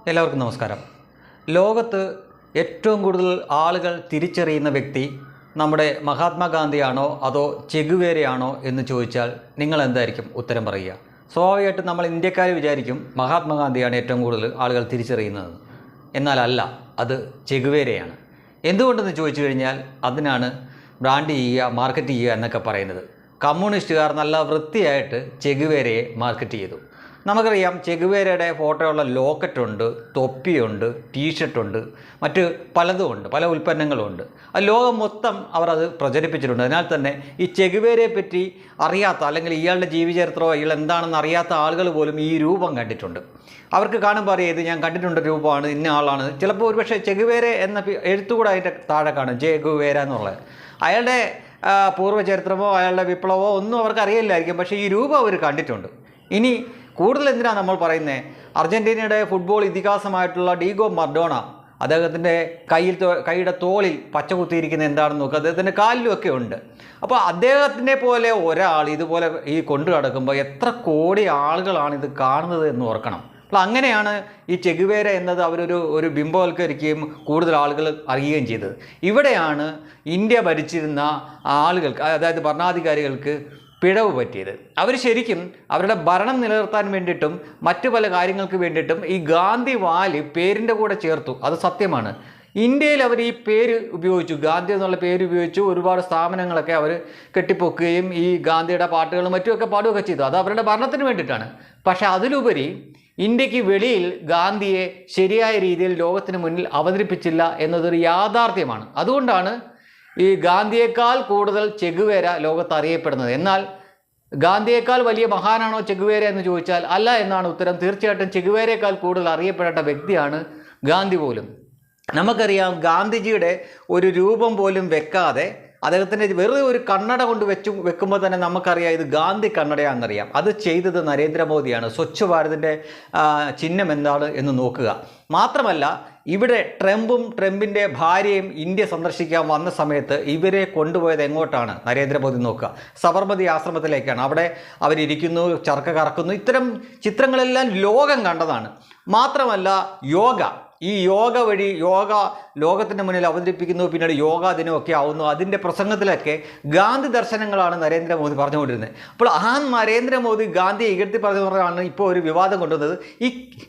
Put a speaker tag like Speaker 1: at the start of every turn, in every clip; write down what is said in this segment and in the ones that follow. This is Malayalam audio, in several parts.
Speaker 1: എല്ലാവർക്കും നമസ്കാരം. ലോകത്ത് ഏറ്റവും കൂടുതൽ ആളുകൾ തിരിച്ചറിയുന്ന വ്യക്തി നമ്മുടെ മഹാത്മാഗാന്ധിയാണോ അതോ ചെഗുവേരയാണോ എന്ന് ചോദിച്ചാൽ നിങ്ങൾ എന്തായിരിക്കും ഉത്തരം പറയുക? സ്വാഭാവികമായിട്ടും നമ്മൾ ഇന്ത്യക്കാർ വിചാരിക്കും മഹാത്മാഗാന്ധിയാണ് ഏറ്റവും കൂടുതൽ ആളുകൾ തിരിച്ചറിയുന്നത്. എന്നാൽ അല്ല, അത് ചെഗുവേരയാണ്. എന്തുകൊണ്ടെന്ന് ചോദിച്ചു കഴിഞ്ഞാൽ അതിനാണ് ബ്രാൻഡ് ചെയ്യുക, മാർക്കറ്റ് ചെയ്യുക എന്നൊക്കെ പറയുന്നത്. കമ്മ്യൂണിസ്റ്റുകാർ നല്ല വൃത്തിയായിട്ട് ചെഗുവേരയെ മാർക്കറ്റ് ചെയ്തു. നമുക്കറിയാം, ചെഗുവേരയുടെ ഫോട്ടോയുള്ള ലോക്കറ്റുണ്ട്, തൊപ്പിയുണ്ട്, ടീഷർട്ടുണ്ട്, മറ്റ് പലതുമുണ്ട്, പല ഉൽപ്പന്നങ്ങളുമുണ്ട്. ആ ലോകം മൊത്തം അവർ അത് പ്രചരിപ്പിച്ചിട്ടുണ്ട്. അതിനാൽ തന്നെ ഈ ചെഗുവേരയെ പറ്റി അറിയാത്ത, അല്ലെങ്കിൽ ഇയാളുടെ ജീവചരിത്രമോ ഇയാൾ എന്താണെന്ന് അറിയാത്ത ആളുകൾ പോലും ഈ രൂപം കണ്ടിട്ടുണ്ട്. അവർക്ക് കാണുമ്പോൾ അറിയാം, ഇത് ഞാൻ കണ്ടിട്ടുണ്ട്, രൂപമാണ്, ഇന്ന ആളാണ്. ചിലപ്പോൾ ഒരുപക്ഷെ ചെഗുവേര എന്ന എഴുത്തുകൂടെ അതിൻ്റെ താഴെ കാണും, ചെഗുവേര എന്നുള്ളത്. അയാളുടെ പൂർവ്വചരിത്രമോ അയാളുടെ വിപ്ലവമോ ഒന്നും അവർക്ക് അറിയില്ലായിരിക്കും, പക്ഷേ ഈ രൂപം അവർ കണ്ടിട്ടുണ്ട്. ഇനി കൂടുതൽ എന്തിനാണ് നമ്മൾ പറയുന്നത്? അർജൻറ്റീനയുടെ ഫുട്ബോൾ ഇതിഹാസമായിട്ടുള്ള ഡീഗോ മറഡോണ, അദ്ദേഹത്തിൻ്റെ കൈയുടെ തോളിൽ പച്ച കുത്തിയിരിക്കുന്ന എന്താണെന്ന് നോക്കുക, അദ്ദേഹത്തിൻ്റെ കാലിലുമൊക്കെ ഉണ്ട്. അപ്പോൾ അദ്ദേഹത്തിനെ പോലെ ഒരാൾ ഇതുപോലെ ഈ കൊണ്ടു നടക്കുമ്പോൾ എത്ര കോടി ആളുകളാണ് ഇത് കാണുന്നത് എന്ന് ഓർക്കണം. അപ്പോൾ അങ്ങനെയാണ് ഈ ചെഗുവേര എന്നത് അവരൊരു ബിംബവൽക്കരിക്കുകയും കൂടുതൽ ആളുകൾ അറിയുകയും ചെയ്തത്. ഇവിടെയാണ് ഇന്ത്യ ഭരിച്ചിരുന്ന ആളുകൾക്ക്, അതായത് ഭരണാധികാരികൾക്ക് പിഴവ് പറ്റിയത്. അവർ ശരിക്കും അവരുടെ ഭരണം നിലനിർത്താൻ വേണ്ടിയിട്ടും മറ്റു പല കാര്യങ്ങൾക്ക് വേണ്ടിയിട്ടും ഈ ഗാന്ധി വാല് പേരിൻ്റെ കൂടെ ചേർത്തു. അത് സത്യമാണ്. ഇന്ത്യയിൽ അവർ ഈ പേര് ഉപയോഗിച്ചു, ഗാന്ധി എന്നുള്ള പേര് ഉപയോഗിച്ചു. ഒരുപാട് സ്ഥാപനങ്ങളൊക്കെ അവർ കെട്ടിപ്പൊക്കുകയും ഈ ഗാന്ധിയുടെ പാട്ടുകളും മറ്റുമൊക്കെ പാടുകയൊക്കെ ചെയ്തു. അത് അവരുടെ ഭരണത്തിന് വേണ്ടിയിട്ടാണ്. പക്ഷേ അതിലുപരി ഇന്ത്യക്ക് വെളിയിൽ ഗാന്ധിയെ ശരിയായ രീതിയിൽ ലോകത്തിന് മുന്നിൽ അവതരിപ്പിച്ചില്ല എന്നതൊരു യാഥാർത്ഥ്യമാണ്. അതുകൊണ്ടാണ് ഈ ഗാന്ധിയേക്കാൾ കൂടുതൽ ചെഗുവേര ലോകത്ത് അറിയപ്പെടുന്നത്. എന്നാൽ ഗാന്ധിയേക്കാൾ വലിയ മഹാനാണോ ചെഗുവേര എന്ന് ചോദിച്ചാൽ അല്ല എന്നാണ് ഉത്തരം. തീർച്ചയായിട്ടും ചെഗുവേരയേക്കാൾ കൂടുതൽ അറിയപ്പെടേണ്ട വ്യക്തിയാണ് ഗാന്ധി പോലും. നമുക്കറിയാം, ഗാന്ധിജിയുടെ ഒരു രൂപം പോലും വെക്കാതെ അദ്ദേഹത്തിൻ്റെ വെറുതെ ഒരു കണ്ണട കൊണ്ട് വെക്കുമ്പോൾ തന്നെ നമുക്കറിയാം ഇത് ഗാന്ധി കണ്ണടയാണെന്നറിയാം. അത് ചെയ്തത് നരേന്ദ്രമോദിയാണ്. സ്വച്ഛ് ഭാരതിൻ്റെ ചിഹ്നം എന്താണ് എന്ന് നോക്കുക. മാത്രമല്ല, ഇവിടെ ട്രംപിൻ്റെ ഭാര്യയും ഇന്ത്യ സന്ദർശിക്കാൻ വന്ന സമയത്ത് ഇവരെ കൊണ്ടുപോയത് എങ്ങോട്ടാണ്? നരേന്ദ്രമോദി നോക്കുക, സബർമതി ആശ്രമത്തിലേക്കാണ്. അവിടെ അവരിയ്ക്കുന്നു, ചർക്ക കറക്കുന്നു. ഇത്തരം ചിത്രങ്ങളെല്ലാം ലോകം കണ്ടതാണ്. മാത്രമല്ല, ഈ യോഗ വഴി ലോകത്തിൻ്റെ മുന്നിൽ അവതരിപ്പിക്കുന്നു. പിന്നീട് യോഗാ ദിനമൊക്കെ ആവുന്നു. അതിൻ്റെ പ്രസംഗത്തിലൊക്കെ ഗാന്ധി ദർശനങ്ങളാണ് നരേന്ദ്രമോദി പറഞ്ഞുകൊണ്ടിരുന്നത്. അപ്പോൾ ആ നരേന്ദ്രമോദി ഗാന്ധിയെ ഇകഴ്ത്തി പറഞ്ഞതാണ് ഇപ്പോൾ ഒരു വിവാദം കൊണ്ടുവന്നത്.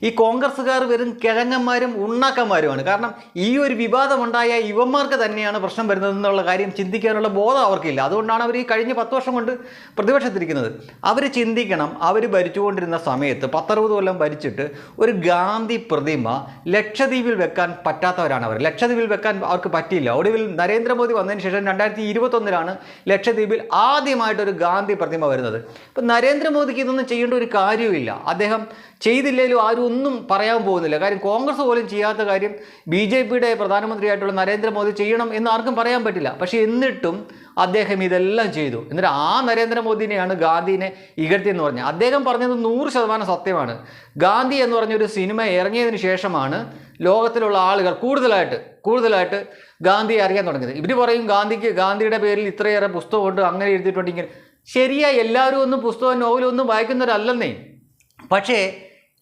Speaker 1: ഈ കോൺഗ്രസ്സുകാർ വെറും കിഴങ്ങന്മാരും ഉണ്ണാക്കന്മാരുമാണ്. കാരണം ഈ ഒരു വിവാദമുണ്ടായ ഇവന്മാർക്ക് തന്നെയാണ് പ്രശ്നം വരുന്നതെന്നുള്ള കാര്യം ചിന്തിക്കാനുള്ള ബോധം അവർക്കില്ല. അതുകൊണ്ടാണ് അവർ ഈ കഴിഞ്ഞ 10 വർഷം കൊണ്ട് പ്രതിപക്ഷത്തിരിക്കുന്നത്. അവർ ചിന്തിക്കണം, അവർ ഭരിച്ചുകൊണ്ടിരുന്ന സമയത്ത് 10-60 കൊല്ലം ഭരിച്ചിട്ട് ഒരു ഗാന്ധി പ്രതിമ ലക്ഷദ്വീപിൽ വെക്കാൻ പറ്റാത്തവരാണ് അവർ. ലക്ഷദ്വീപിൽ വെക്കാൻ അവർക്ക് പറ്റിയില്ല. ഒടുവിൽ നരേന്ദ്രമോദി വന്നതിന് ശേഷം 2021 ലക്ഷദ്വീപിൽ ആദ്യമായിട്ടൊരു ഗാന്ധി പ്രതിമ വരുന്നത്. ഇപ്പം നരേന്ദ്രമോദിക്ക് ഇതൊന്നും ചെയ്യേണ്ട ഒരു കാര്യവുമില്ല. അദ്ദേഹം ചെയ്തില്ലെങ്കിലും ആരും ഒന്നും പറയാൻ പോകുന്നില്ല. കാര്യം കോൺഗ്രസ് പോലും ചെയ്യാത്ത കാര്യം BJPയുടെ പ്രധാനമന്ത്രിയായിട്ടുള്ള നരേന്ദ്രമോദി ചെയ്യണം എന്ന് ആർക്കും പറയാൻ പറ്റില്ല. പക്ഷേ എന്നിട്ടും അദ്ദേഹം ഇതെല്ലാം ചെയ്തു. എന്നിട്ട് ആ നരേന്ദ്രമോദിനെയാണ് ഗാന്ധിനെ ഇകഴ്ത്തിയെന്ന് പറഞ്ഞത്. അദ്ദേഹം പറഞ്ഞത് 100% സത്യമാണ്. ഗാന്ധി എന്ന് പറഞ്ഞൊരു സിനിമ ഇറങ്ങിയതിന് ശേഷമാണ് ലോകത്തിലുള്ള ആളുകൾ കൂടുതലായിട്ട് ഗാന്ധിയെ അറിയാൻ തുടങ്ങിയത്. ഇവർ പറയും ഗാന്ധിയുടെ പേരിൽ ഇത്രയേറെ പുസ്തകമുണ്ട്, അങ്ങനെ എഴുതിയിട്ടുണ്ട്, ഇങ്ങനെ. ശരിയായി എല്ലാവരും ഒന്നും പുസ്തകവും നോവലും ഒന്നും വായിക്കുന്നവരല്ലെന്നേ. പക്ഷേ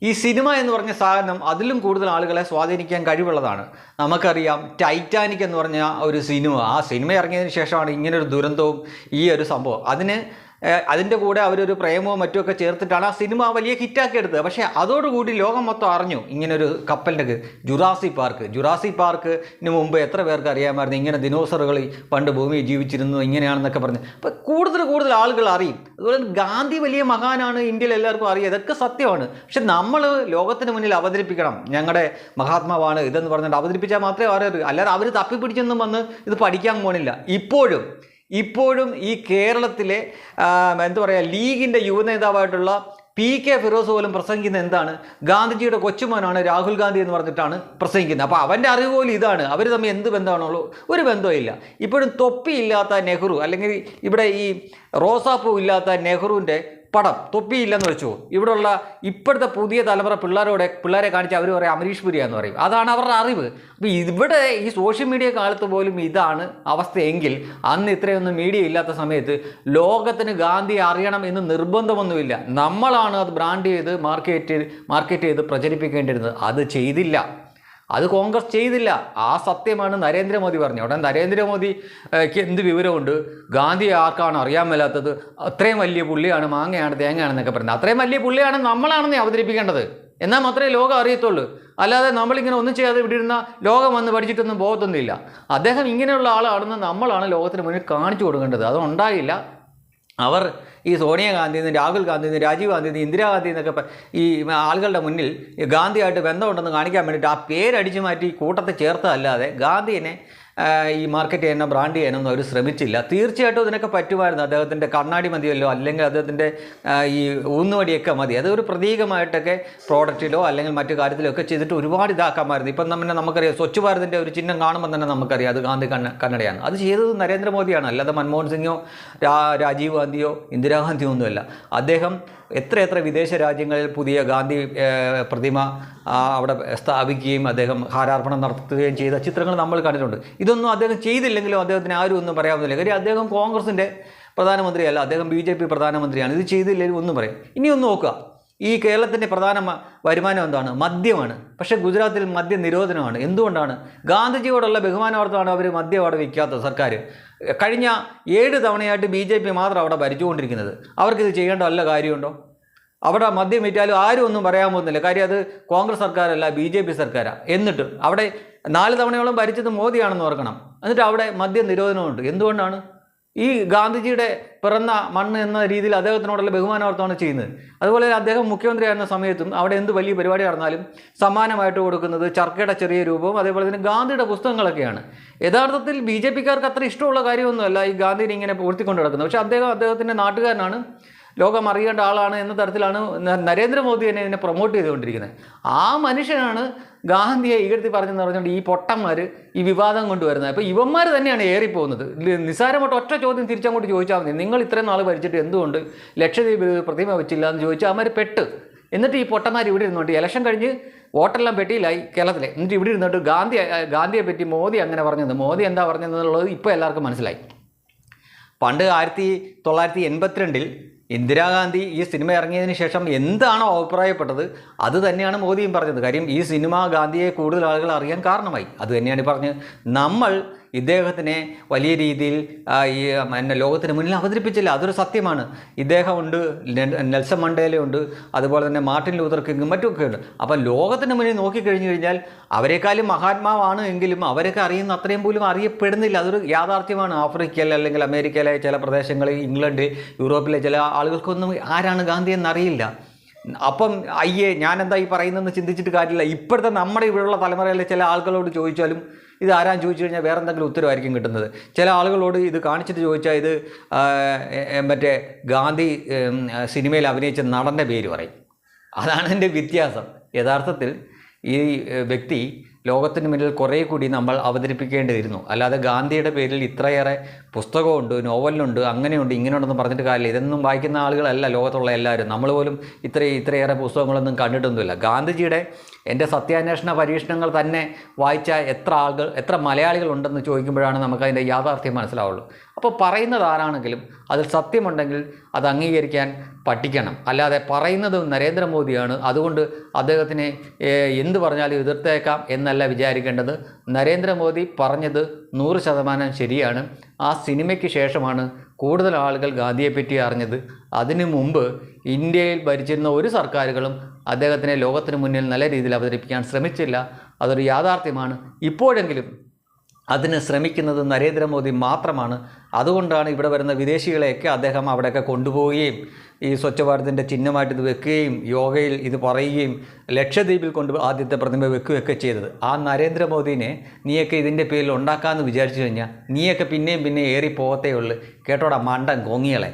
Speaker 1: ഈ സിനിമ എന്ന് പറഞ്ഞ സാധനം അതിലും കൂടുതൽ ആളുകളെ സ്വാധീനിക്കാൻ കഴിവുള്ളതാണ്. നമുക്കറിയാം, ടൈറ്റാനിക് എന്ന് പറഞ്ഞ ഒരു സിനിമ, ആ സിനിമ ഇറങ്ങിയതിന് ശേഷമാണ് ഇങ്ങനൊരു ദുരന്തവും ഈ ഒരു സംഭവം. അതിൻ്റെ കൂടെ അവരൊരു പ്രേമവും മറ്റുമൊക്കെ ചേർത്തിട്ടാണ് ആ സിനിമ വലിയ ഹിറ്റാക്കി എടുത്തത്. പക്ഷേ അതോടുകൂടി ലോകം മൊത്തം അറിഞ്ഞു ഇങ്ങനൊരു കപ്പലിൻ്റെ ജുറാസിക് പാർക്കിന് മുമ്പ് എത്ര പേർക്ക് അറിയാമായിരുന്നു ഇങ്ങനെ ദിനോസറുകൾ പണ്ട് ഭൂമിയിൽ ജീവിച്ചിരുന്നു ഇങ്ങനെയാണെന്നൊക്കെ പറഞ്ഞ്. അപ്പോൾ കൂടുതൽ ആളുകൾ അറിയും. അതുപോലെ ഗാന്ധി വലിയ മഹാനാണ്, ഇന്ത്യയിൽ എല്ലാവർക്കും അറിയാം, ഇതൊക്കെ സത്യമാണ്. പക്ഷെ നമ്മൾ ലോകത്തിന് മുന്നിൽ അവതരിപ്പിക്കണം, ഞങ്ങളുടെ മഹാത്മാവാണ് ഇതെന്ന് പറഞ്ഞിട്ട് അവതരിപ്പിച്ചാൽ മാത്രമേ അറിയൂ. അല്ലാതെ അവർ തപ്പിപ്പിടിച്ചൊന്നും വന്ന് ഇത് പഠിക്കാൻ പോണില്ല. ഇപ്പോഴും ഈ കേരളത്തിലെ ലീഗിൻ്റെ യുവനേതാവായിട്ടുള്ള PK ഫിറോസ് പോലും പ്രസംഗിക്കുന്നത് എന്താണ്? ഗാന്ധിജിയുടെ കൊച്ചുമോനാണ് രാഹുൽ ഗാന്ധി എന്ന് പറഞ്ഞിട്ടാണ് പ്രസംഗിക്കുന്നത്. അപ്പോൾ അവൻ്റെ അറിവ് പോലും ഇതാണ്. അവർ തമ്മിൽ എന്ത് ബന്ധമാണുള്ളൂ? ഒരു ബന്ധമില്ല. ഇപ്പോഴും തൊപ്പിയില്ലാത്ത നെഹ്റു, അല്ലെങ്കിൽ ഇവിടെ ഈ റോസാപ്പൂ ഇല്ലാത്ത നെഹ്റുവിൻ്റെ പടം തൊപ്പിയില്ലെന്ന് വെച്ചു ഇവിടെയുള്ള ഇപ്പോഴത്തെ പുതിയ തലമുറ പിള്ളേരെ കാണിച്ച് അവർ പറയും അമരീഷ് പുരിയാന്ന് പറയും. അതാണ് അവരുടെ അറിവ്. അപ്പോൾ ഇവിടെ ഈ സോഷ്യൽ മീഡിയ കാലത്ത് പോലും ഇതാണ് അവസ്ഥയെങ്കിൽ അന്ന് ഇത്രയൊന്നും മീഡിയ ഇല്ലാത്ത സമയത്ത് ലോകത്തിന് ഗാന്ധിയെ അറിയണം എന്ന് നിർബന്ധമൊന്നുമില്ല. നമ്മളാണ് അത് ബ്രാൻഡ് ചെയ്ത് മാർക്കറ്റ് ചെയ്ത് പ്രചരിപ്പിക്കേണ്ടിരുന്നത്. അത് ചെയ്തില്ല, അത് കോൺഗ്രസ് ചെയ്തില്ല. ആ സത്യമാണ് നരേന്ദ്രമോദി പറഞ്ഞത്. ഉടൻ നരേന്ദ്രമോദിക്ക് എന്ത് വിവരമുണ്ട്, ഗാന്ധിയെ ആർക്കാണ് അറിയാൻ മേലാത്തത്, അത്രയും വലിയ പുള്ളിയാണ്, മാങ്ങയാണ് തേങ്ങയാണെന്നൊക്കെ പറയുന്നത്. അത്രയും വലിയ പുള്ളിയാണ് നമ്മളാണെന്നേ അവതരിപ്പിക്കേണ്ടത്. എന്നാൽ മാത്രമേ ലോകം അറിയത്തുള്ളൂ. അല്ലാതെ നമ്മളിങ്ങനെ ഒന്നും ചെയ്യാതെ ഇവിടെ ഇരുന്ന ലോകം വന്ന് പഠിച്ചിട്ടൊന്നും പോകത്തൊന്നുമില്ല. അദ്ദേഹം ഇങ്ങനെയുള്ള ആളാണെന്ന് നമ്മളാണ് ലോകത്തിന് മുന്നിൽ കാണിച്ചു കൊടുക്കേണ്ടത്. അതുണ്ടായില്ല. അവർ ഈ സോണിയാഗാന്ധിന്ന്, രാഹുൽ ഗാന്ധിന്ന്, രാജീവ് ഗാന്ധിന്ന്, ഇന്ദിരാഗാന്ധി എന്നൊക്കെ ഈ ആളുകളുടെ മുന്നിൽ ഗാന്ധിയായിട്ട് ബന്ധമുണ്ടെന്ന് കാണിക്കാൻ വേണ്ടിയിട്ട് ആ പേരടിച്ചു മാറ്റി കൂട്ടത്തെ ചേർത്തതല്ലാതെ ഗാന്ധിയെ ഈ മാർക്കറ്റ് ചെയ്യാനോ ബ്രാൻഡ് ചെയ്യാനൊന്നും അവർ ശ്രമിച്ചില്ല. തീർച്ചയായിട്ടും ഇതിനൊക്കെ പറ്റുമായിരുന്നു. അദ്ദേഹത്തിൻ്റെ കണ്ണാടി മതിയല്ലോ, അല്ലെങ്കിൽ അദ്ദേഹത്തിൻ്റെ ഈ ഊന്നുവടിയൊക്കെ മതി. അതൊരു പ്രതീകമായിട്ടൊക്കെ പ്രോഡക്റ്റിലോ അല്ലെങ്കിൽ മറ്റു കാര്യത്തിലോ ഒക്കെ ചെയ്തിട്ട് ഒരുപാട് ഇതാക്കാമായിരുന്നു. ഇപ്പം തന്നെ നമുക്കറിയാം, സ്വച്ഛ് ഭാരതിൻ്റെ ഒരു ചിഹ്നം കാണുമ്പോൾ തന്നെ നമുക്കറിയാം അത് ഗാന്ധി കണ്ണടയാണ്. അത് ചെയ്തത് നരേന്ദ്രമോദിയാണ്, അല്ലാതെ മൻമോഹൻ സിംഗോ രാജീവ് ഗാന്ധിയോ ഇന്ദിരാഗാന്ധിയോ ഒന്നുമല്ല. അദ്ദേഹം എത്ര വിദേശ രാജ്യങ്ങളിൽ പുതിയ ഗാന്ധി പ്രതിമ അവിടെ സ്ഥാപിക്കുകയും അദ്ദേഹം ഹാരാർപ്പണം നടത്തുകയും ചെയ്ത ചിത്രങ്ങൾ നമ്മൾ കണ്ടിട്ടുണ്ട്. ഇതൊന്നും അദ്ദേഹം ചെയ്തില്ലെങ്കിലും അദ്ദേഹത്തിന് ആരും ഒന്നും പറയാവുന്നില്ല. കാര്യം അദ്ദേഹം കോൺഗ്രസിൻ്റെ പ്രധാനമന്ത്രിയല്ല, അദ്ദേഹം BJP പ്രധാനമന്ത്രിയാണ്. ഇത് ചെയ്തില്ലെങ്കിലും ഒന്നും പറയും. ഇനി ഒന്ന് നോക്കുക, ഈ കേരളത്തിൻ്റെ പ്രധാന വരുമാനം എന്താണ്? മദ്യമാണ്. പക്ഷേ ഗുജറാത്തിൽ മദ്യ നിരോധനമാണ്. എന്തുകൊണ്ടാണ്? ഗാന്ധിജിയോടുള്ള ബഹുമാനാർത്ഥമാണ് അവർ മദ്യം അവിടെ വിൽക്കാത്തത് സർക്കാർ. കഴിഞ്ഞ 7 തവണയായിട്ട് BJP മാത്രം അവിടെ ഭരിച്ചുകൊണ്ടിരിക്കുന്നത്. അവർക്കിത് ചെയ്യേണ്ട വല്ല കാര്യമുണ്ടോ? അവിടെ മദ്യം വിറ്റാലും ആരും ഒന്നും പറയാൻ പോകുന്നില്ല. കാര്യം അത് കോൺഗ്രസ് സർക്കാരല്ല, BJP സർക്കാരാണ്. എന്നിട്ട് അവിടെ 4 തവണയോളം ഭരിച്ചത് മോദിയാണെന്ന് ഓർക്കണം. എന്നിട്ട് അവിടെ മദ്യ നിരോധനമുണ്ട്. എന്തുകൊണ്ടാണ്? ഈ ഗാന്ധിജിയുടെ പിറന്ന മണ്ണ് എന്ന രീതിയിൽ അദ്ദേഹത്തിനോടുള്ള ബഹുമാനാർത്ഥമാണ് ചെയ്യുന്നത്. അതുപോലെ അദ്ദേഹം മുഖ്യമന്ത്രിയായിരുന്ന സമയത്തും അവിടെ എന്ത് വലിയ പരിപാടി നടന്നാലും സമ്മാനമായിട്ട് കൊടുക്കുന്നത് ചർക്കയുടെ ചെറിയ രൂപവും അതേപോലെ തന്നെ ഗാന്ധിയുടെ പുസ്തകങ്ങളൊക്കെയാണ്. യഥാർത്ഥത്തിൽ BJPക്കാർക്ക് അത്ര ഇഷ്ടമുള്ള കാര്യമൊന്നുമല്ല ഈ ഗാന്ധിനെ ഇങ്ങനെ പൂർത്തിക്കൊണ്ട് നടക്കുന്നത്. പക്ഷേ അദ്ദേഹത്തിൻ്റെ നാട്ടുകാരനാണ്, ലോകം അറിയേണ്ട ആളാണ് എന്ന തരത്തിലാണ് നരേന്ദ്രമോദി തന്നെ ഇതിനെ പ്രൊമോട്ട് ചെയ്തുകൊണ്ടിരിക്കുന്നത്. ആ മനുഷ്യനാണ് ഗാന്ധിയെ ഇകഴ്ത്തി പറഞ്ഞെന്ന് പറഞ്ഞുകൊണ്ട് ഈ പൊട്ടന്മാർ ഈ വിവാദം കൊണ്ടുവരുന്നത്. അപ്പോൾ ഇവന്മാർ തന്നെയാണ് ഏറിപ്പോകുന്നത്. നിസ്സാരമായിട്ട് ഒറ്റ ചോദ്യം തിരിച്ചങ്ങോട്ട് ചോദിച്ചാൽ മതി, നിങ്ങൾ ഇത്രയും നാൾ ഭരിച്ചിട്ട് എന്തുകൊണ്ട് ലക്ഷദ്വീപ് പ്രതിമ വെച്ചില്ല എന്ന് ചോദിച്ചാൽ അവന്മാർ പെട്ട്. എന്നിട്ട് ഈ പൊട്ടന്മാർ ഇവിടെ ഇരുന്നുകൊണ്ട് ഇലക്ഷൻ കഴിഞ്ഞ് വോട്ടെല്ലാം പെട്ടിയിലായി കേരളത്തിലെ. എന്നിട്ട് ഇവിടെ ഇരുന്നിട്ട് ഗാന്ധിയെ പറ്റി മോദി അങ്ങനെ പറഞ്ഞത്, മോദി എന്താ പറഞ്ഞതെന്നുള്ളത് ഇപ്പോൾ എല്ലാവർക്കും മനസ്സിലായി. പണ്ട് 1982 ഇന്ദിരാഗാന്ധി ഈ സിനിമ ഇറങ്ങിയതിന് ശേഷം എന്താണോ അഭിപ്രായപ്പെട്ടത് അത് തന്നെയാണ് മോദിയും പറഞ്ഞത്. കാര്യം ഈ സിനിമ ഗാന്ധിയെ കൂടുതൽ ആളുകൾ അറിയാൻ കാരണമായി. അത് തന്നെയാണ് പറഞ്ഞ് നമ്മൾ ഇദ്ദേഹത്തിനെ വലിയ രീതിയിൽ ഈ ലോകത്തിന് മുന്നിൽ അവതരിപ്പിച്ചില്ല. അതൊരു സത്യമാണ്. ഇദ്ദേഹമുണ്ട്, നെൽസൺ മണ്ടേലയുണ്ട്, അതുപോലെ തന്നെ മാർട്ടിൻ ലൂതർ കിങ്ങും മറ്റുമൊക്കെ ഉണ്ട്. അപ്പം ലോകത്തിന് മുന്നിൽ നോക്കിക്കഴിഞ്ഞു കഴിഞ്ഞാൽ അവരെക്കാളും മഹാത്മാവാണ് എങ്കിലും അവരൊക്കെ അറിയുന്ന അത്രയും പോലും അറിയപ്പെടുന്നില്ല. അതൊരു യാഥാർത്ഥ്യമാണ്. ആഫ്രിക്കയിൽ അല്ലെങ്കിൽ അമേരിക്കയിലെ ചില പ്രദേശങ്ങളിൽ, ഇംഗ്ലണ്ട്, യൂറോപ്പിലെ ചില ആളുകൾക്കൊന്നും ആരാണ് ഗാന്ധി എന്നറിയില്ല. അപ്പം ഞാനെന്താ ഈ പറയുന്നതെന്ന് ചിന്തിച്ചിട്ട് കാര്യമില്ല. ഇപ്പോഴത്തെ നമ്മുടെ ഇവിടെയുള്ള തലമുറയിലെ ചില ആളുകളോട് ചോദിച്ചാലും ഇത് ആരാന്ന് ചോദിച്ചു കഴിഞ്ഞാൽ വേറെ എന്തെങ്കിലും ഉത്തരവായിരിക്കും കിട്ടുന്നത്. ചില ആളുകളോട് ഇത് കാണിച്ചിട്ട് ചോദിച്ചാൽ ഇത് മറ്റേ ഗാന്ധി സിനിമയിൽ അഭിനയിച്ച നടൻ്റെ പേര് പറയും. അതാണ് എൻ്റെ വ്യത്യാസം. യഥാർത്ഥത്തിൽ ഈ വ്യക്തി ലോകത്തിന് മുന്നിൽ കുറേ കൂടി നമ്മൾ അവതരിപ്പിക്കേണ്ടിയിരുന്നു. അല്ലാതെ ഗാന്ധിയുടെ പേരിൽ ഇത്രയേറെ പുസ്തകമുണ്ട്, നോവലുണ്ട്, അങ്ങനെയുണ്ട്, ഇങ്ങനെയുണ്ടെന്ന് പറഞ്ഞിട്ട് കാര്യമില്ല. ഇതൊന്നും വായിക്കുന്ന ആളുകളല്ല ലോകത്തുള്ള എല്ലാവരും. നമ്മൾ പോലും ഇത്രയേറെ പുസ്തകങ്ങളൊന്നും കണ്ടിട്ടൊന്നുമില്ല. ഗാന്ധിജിയുടെ എൻ്റെ സത്യാന്വേഷണ പരീക്ഷണങ്ങൾ തന്നെ വായിച്ച എത്ര മലയാളികൾ ഉണ്ടെന്ന് ചോദിക്കുമ്പോഴാണ് നമുക്കതിൻ്റെ യാഥാർത്ഥ്യം മനസ്സിലാവുള്ളൂ. അപ്പോൾ പറയുന്നത് ആരാണെങ്കിലും അതിൽ സത്യമുണ്ടെങ്കിൽ അത് അംഗീകരിക്കാൻ പഠിക്കണം. അല്ലാതെ പറയുന്നത് നരേന്ദ്രമോദിയാണ്, അതുകൊണ്ട് അദ്ദേഹത്തിനെ എന്ത് പറഞ്ഞാലും എതിർത്തേക്കാം എന്നല്ല വിചാരിക്കേണ്ടത്. നരേന്ദ്രമോദി പറഞ്ഞത് 100% ശരിയാണ്. ആ സിനിമയ്ക്ക് ശേഷമാണ് കൂടുതൽ ആളുകൾ ഗാന്ധിയെപ്പറ്റി അറിഞ്ഞത്. അതിനു മുമ്പ് ഇന്ത്യയിൽ ഭരിച്ചിരുന്ന ഒരു സർക്കാരുകളും അദ്ദേഹത്തിനെ ലോകത്തിന് മുന്നിൽ നല്ല രീതിയിൽ അവതരിപ്പിക്കാൻ ശ്രമിച്ചില്ല. അതൊരു യാഥാർത്ഥ്യമാണ്. ഇപ്പോഴെങ്കിലും അതിന് ശ്രമിക്കുന്നത് നരേന്ദ്രമോദി മാത്രമാണ്. അതുകൊണ്ടാണ് ഇവിടെ വരുന്ന വിദേശികളെയൊക്കെ അദ്ദേഹം അവിടെയൊക്കെ കൊണ്ടുപോവുകയും ഈ സ്വച്ഛ ഭാരതിൻ്റെ ചിഹ്നമായിട്ട് ഇത് വെക്കുകയും യോഗയിൽ ഇത് പറയുകയും ലക്ഷദ്വീപിൽ ആദ്യത്തെ പ്രതിമ വെക്കുകയൊക്കെ ചെയ്തത്. ആ നരേന്ദ്രമോദിനെ നീയൊക്കെ ഇതിൻ്റെ പേരിൽ ഉണ്ടാക്കാമെന്ന് വിചാരിച്ചു കഴിഞ്ഞാൽ നീയൊക്കെ പിന്നെയും ഏറി പോകത്തേ ഉള്ളൂ. കേട്ടോടാ മണ്ടൻ കോങ്ങികളെ.